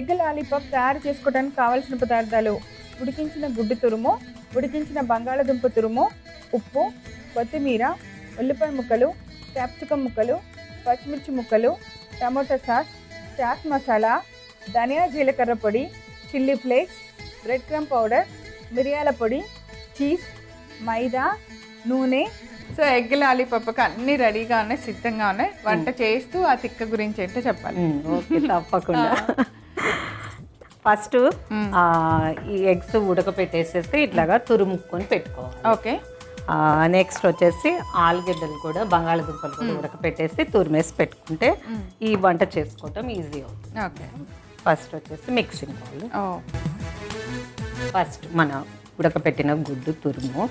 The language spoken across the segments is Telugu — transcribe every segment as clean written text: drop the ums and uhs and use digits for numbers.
ఎగ్ లాలీపాప్ తయారు చేసుకోవడానికి కావలసిన పదార్థాలు: ఉడికించిన గుడ్డు తురుము, ఉడికించిన బంగాళదుంప తురుము, ఉప్పు, కొత్తిమీర, ఉల్లిపాయ ముక్కలు, క్యాప్సికమ్ ముక్కలు, పచ్చిమిర్చి ముక్కలు, టమోటా సాస్, చాట్ మసాలా, ధనియా జీలకర్ర పొడి, chilli flakes, bread crumb powder, మిరియాల పొడి, చీజ్, మైదా, నూనె. సో ఎగ్ లాలీపాప్కి అన్నీ రెడీగా ఉన్నాయి, సిద్ధంగా ఉన్నాయి. వంట చేస్తూ ఆ తిక్క గురించి ఏంటో చెప్పాలి. ఓకే, తప్పకుండా. ఫస్ట్ ఈ ఎగ్స్ ఉడకపెట్టేసేసి ఇట్లాగా తురుముకొని పెట్టుకోవాలి. ఓకే. నెక్స్ట్ వచ్చేసి ఆలుగడ్డలు కూడా, బంగాళదుంపలు కూడా ఉడకపెట్టేసి తురిమేసి పెట్టుకుంటే ఈ వంట చేసుకోవటం ఈజీ అవుతుంది. ఓకే. ఫస్ట్ వచ్చేసి మిక్సింగ్ బౌల్. ఫస్ట్ మన ఉడకపెట్టిన గుడ్డు తురుము,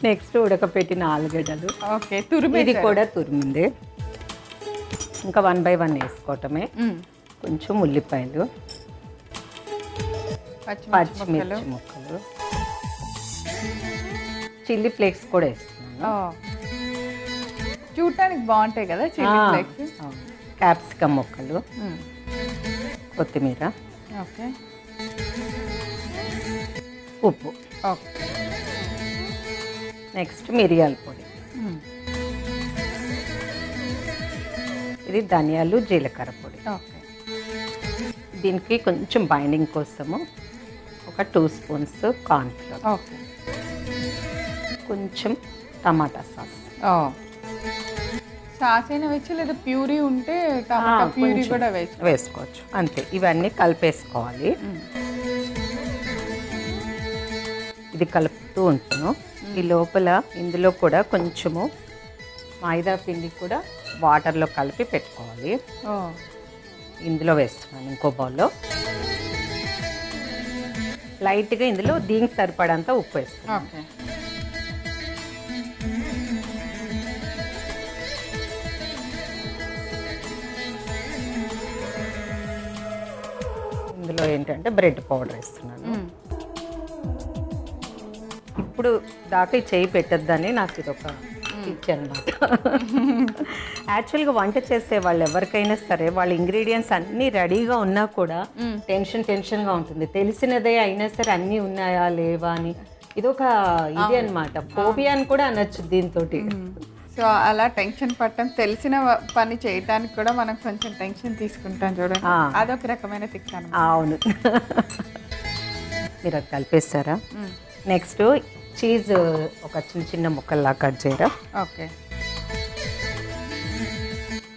నెక్స్ట్ ఉడకపెట్టిన ఆలుగడ్డలు. ఓకే. ఇది కూడా తురిమింది. ఇంకా 1 by 1 వేసుకోవటమే. కొంచెం ఉల్లిపాయలు, పచ్చిమిర్చి ముక్కలు, చిల్లీ ఫ్లేక్స్ కూడా వేస్తున్నాను. చూడటానికి బాగుంటాయి కదా చిల్లీ ఫ్లేక్స్. క్యాప్సికమ్ ముక్కలు, కొత్తిమీర, ఓకే, ఉప్పు, నెక్స్ట్ మిరియాల పొడి, ఇది ధనియాలు జీలకర్ర పొడి. దీనికి కొంచెం బైండింగ్ కోసము ఒక 2 స్పూన్స్ కార్న్ఫ్లోర్, కొంచెం టమాటా సాస్. సాస్ అయినా వేసి లేదా ప్యూరీ ఉంటే టమాటా ప్యూరీ కూడా వేసుకోవచ్చు. అంతే, ఇవన్నీ కలిపేసుకోవాలి. ఇది కలుపుతూ ఉంటాను. ఈ లోపల ఇందులో కూడా కొంచెము మైదా పిండి కూడా వాటర్లో కలిపి పెట్టుకోవాలి. ఇందులో వేస్తున్నాను ఇంకో బౌల్లో. లైట్గా ఇందులో దీనికి సరిపడంత ఉప్పు వేస్తున్నాను. ఇందులో ఏంటంటే బ్రెడ్ పౌడర్ వేస్తున్నాను. ఇప్పుడు దాకా చేయి పెట్టద్దని నాకు ఇది ఒక టిప్ అనమాట. యాక్చువల్గా వంట చేసే వాళ్ళు ఎవరికైనా సరే వాళ్ళ ఇంగ్రీడియంట్స్ అన్నీ రెడీగా ఉన్నా కూడా టెన్షన్గా ఉంటుంది. తెలిసినదే అయినా సరే అన్నీ ఉన్నాయా లేవా అని. ఇది ఒక ఇది అనమాట, ఫోబియా అని కూడా అనొచ్చు దీంతో. సో అలా టెన్షన్ పట్టడం, తెలిసిన పని చేయడానికి కూడా మనం కొంచెం టెన్షన్ తీసుకుంటాం చూడండి, అదొక రకమైన తిక్కాను. అవును. మీరు అది కలిపేస్తారా? నెక్స్ట్ చీజ్ ఒక చిన్న చిన్న ముక్కల్లా కట్ చేయరా? ఓకే.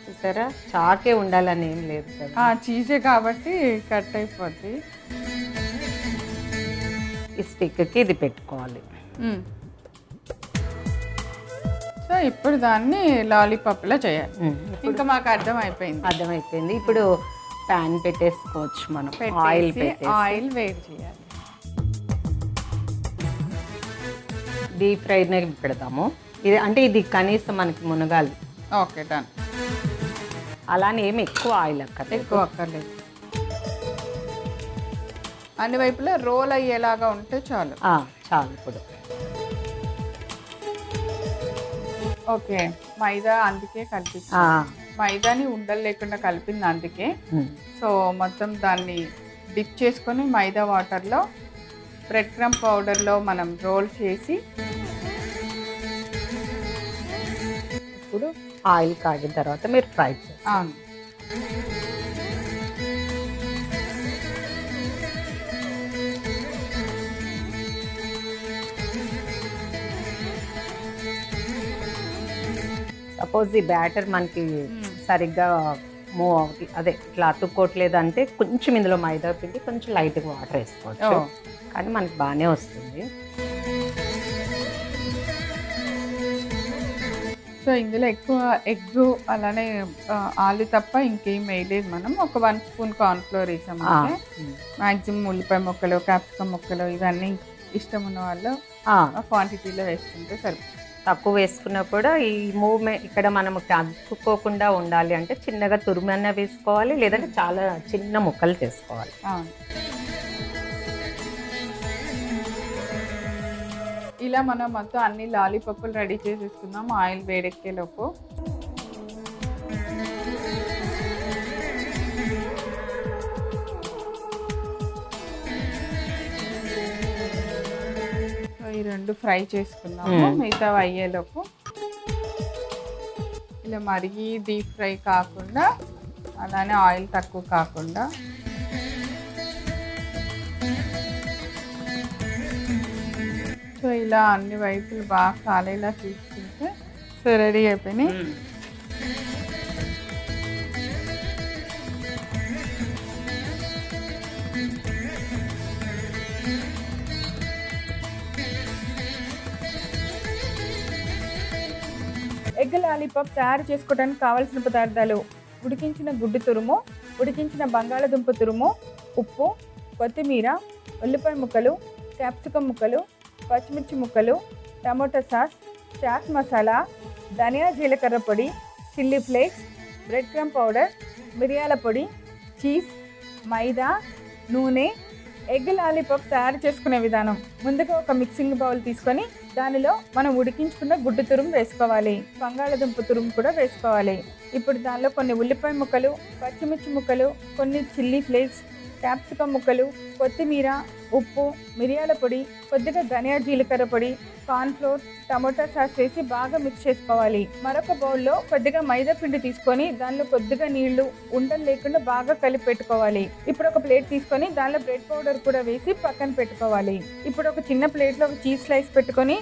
చూసారా, చాకే ఉండాలని ఏం లేదు కదా, చీజే కాబట్టి కట్ అయిపోద్ది. ఈ స్టిక్కి ఇది పెట్టుకోవాలి. సో ఇప్పుడు దాన్ని లాలీపాప్లా చేయాలి. ఇంకా మాకు అర్థమైపోయింది. ఇప్పుడు ప్యాన్ పెట్టేసుకోవచ్చు మనం. ఆయిల్ వేడి చేయాలి. డీప్ ఫ్రైనే పెడతాము. ఇది అంటే ఇది కనీసం మనకి మునగాలి. Okay, done. అలానే ఏమి ఎక్కువ ఆయిల్ అక్కర్లేదు. అన్ని వైపులా రోల్ అయ్యేలాగా ఉంటే చాలు. ఇప్పుడు ఓకే. మైదా అందుకే కలిపి, మైదాని ఉండలు లేకుండా కలిపింది అందుకే. సో మొత్తం దాన్ని డిప్ చేసుకొని మైదా వాటర్లో బ్రెడ్ క్రమ్ పౌడర్లో మనం రోల్ చేసి, ఇప్పుడు ఆయిల్ కాగిన తర్వాత మీరు ఫ్రై చేస్తాను. సపోజ్ ఈ బ్యాటర్ మనకి సరిగ్గా మూవ్ అవుతుంది, అదే ఇట్లా అతుక్కోవట్లేదు అంటే కొంచెం ఇందులో మైదా పిండి కొంచెం లైట్గా వాటర్ వేసుకోవచ్చు, కానీ మనకి బాగానే వస్తుంది. సో ఇందులో ఎక్కువ ఎగ్ అలానే ఆలు తప్ప ఇంకేం వేయలేదు మనం. ఒక 1 స్పూన్ కార్న్ఫ్లోర్ వేసాము. మ్యాక్సిమం ఉల్లిపాయ ముక్కలు, క్యాప్సికమ్ ముక్కలు ఇవన్నీ ఇష్టం ఉన్న వాళ్ళు క్వాంటిటీలో వేసుకుంటే సరిపోతుంది. తక్కువ వేసుకున్నా కూడా ఈ మూవ్మెంట్ ఇక్కడ మనము అతుక్కోకుండా ఉండాలి అంటే చిన్నగా తురుమన్న వేసుకోవాలి, లేదంటే చాలా చిన్న ముక్కలు చేసుకోవాలి. ఇలా మనం మొత్తం అన్ని లాలీపాప్లు రెడీ చేసేసుకుందాం ఆయిల్ వేడెక్కేలోపు. రెండు ఫ్రై చేసుకున్నాము. మిగతా అయ్యేలోపు ఇలా మరీ డీప్ ఫ్రై కాకుండా, అలానే ఆయిల్ తక్కువ కాకుండా సో ఇలా అన్ని వైపులు బాగా కాలేలా చూసుకుంటే సో రెడీ అయిపోయినాయి. ఎగ్ లాలీపాప్ తయారు చేసుకోవడానికి కావాల్సిన పదార్థాలు: ఉడికించిన గుడ్డు తురుము, ఉడికించిన బంగాళదుంప తురుము, ఉప్పు, కొత్తిమీర, ఉల్లిపాయ ముక్కలు, క్యాప్సికమ్ ముక్కలు, పచ్చిమిర్చి ముక్కలు, టమోటా సాస్, చాట్ మసాలా, ధనియా జీలకర్ర పొడి, chilli flakes, bread crumb powder, మిరియాల పొడి, చీజ్, మైదా, నూనె. ఎగ్ లాలీపాప్ తయారు చేసుకునే విధానం: ముందుగా ఒక మిక్సింగ్ బౌల్ తీసుకొని దానిలో మనం ఉడికించుకున్న గుడ్డు తురుము వేసుకోవాలి. బంగాళదుంప తురుము కూడా వేసుకోవాలి. ఇప్పుడు దానిలో కొన్ని ఉల్లిపాయ ముక్కలు, పచ్చిమిర్చి ముక్కలు, కొన్ని చిల్లీ ఫ్లేక్స్, క్యాప్సికమ్ ముక్కలు, కొత్తిమీర, ఉప్పు, మిరియాల పొడి, కొద్దిగా ధనియా జీలకర్ర పొడి, కార్న్ఫ్లోర్, టమోటా సాస్ వేసి బాగా మిక్స్ చేసుకోవాలి. మరొక బౌల్లో కొద్దిగా మైదా పిండి తీసుకొని దానిలో కొద్దిగా నీళ్లు ఉండలు లేకుండా బాగా కలిపి పెట్టుకోవాలి. ఇప్పుడు ఒక ప్లేట్ తీసుకొని దానిలో బ్రెడ్ పౌడర్ కూడా వేసి పక్కన పెట్టుకోవాలి. ఇప్పుడు ఒక చిన్న ప్లేట్లో ఒక చీజ్ స్లైస్ పెట్టుకొని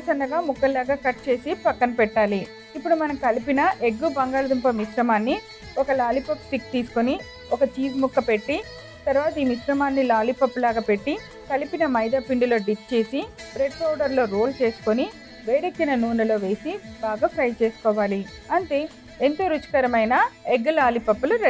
సన్నగా ముక్కల్లాగా కట్ చేసి పక్కన పెట్టాలి. ఇప్పుడు మనం కలిపిన ఎగ్ బంగాళదుంప మిశ్రమాన్ని ఒక లాలీపాప్ స్టిక్ తీసుకొని ఒక చీజ్ ముక్క పెట్టి, తర్వాత ఈ మిశ్రమాన్ని లాలీపాప్ లాగా పెట్టి కలిపిన మైదా పిండిలో డిప్ చేసి బ్రెడ్ పౌడర్లో రోల్ చేసుకొని వేడెక్కిన నూనెలో వేసి బాగా ఫ్రై చేసుకోవాలి. అంతే, ఎంతో రుచికరమైన ఎగ్ లాలీపాప్లు రెడీ.